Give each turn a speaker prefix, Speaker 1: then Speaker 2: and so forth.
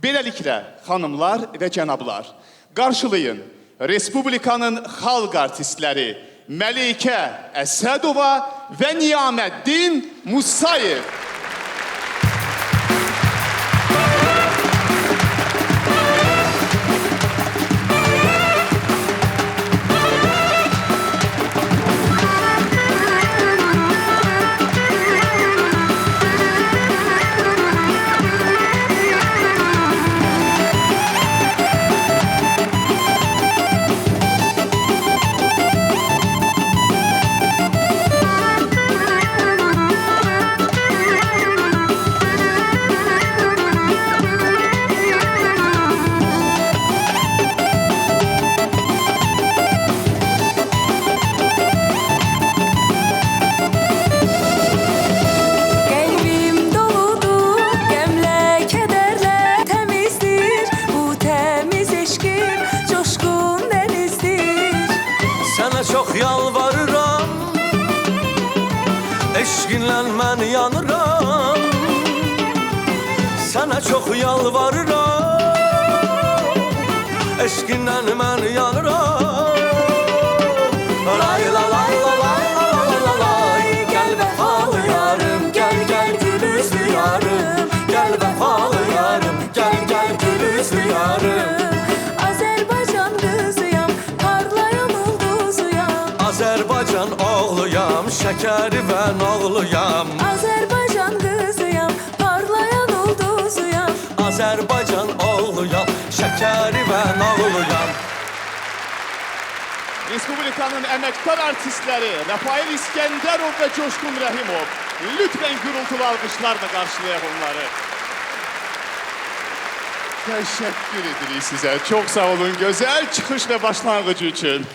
Speaker 1: Beləliklə, xanımlar və cənablar, qarşılayın Respublikanın xalq artistləri Məleykə Əsədova və Niyaməddin Musayev.
Speaker 2: Çok yalvarıram, eşqinlə mən yanıram. Sana çok yalvarıram, eşqinlə mən yanıram. Lay la la la la la la lay, gel vəfalı yarım, gel gel gül üzlü yarım, gel vəfalı yarım, gel gel gül üzlü yarım. Azərbaycan oğluyam, şəkəri və oğluyam.
Speaker 3: Azərbaycan qızıyam, parlayan ulduzuyam.
Speaker 2: Azərbaycan oğluyam, şəkəri və oğluyam.
Speaker 1: Respublikanın əməkdar artistləri Rafael İskəndərov və Coşqun Rəhimov. Lütfen gürültülü alqışlarla qarşılayaq onları. Təşəkkür edirik sizə. Çox sağ olun, gözəl çıxış və başlanğıcı üçün.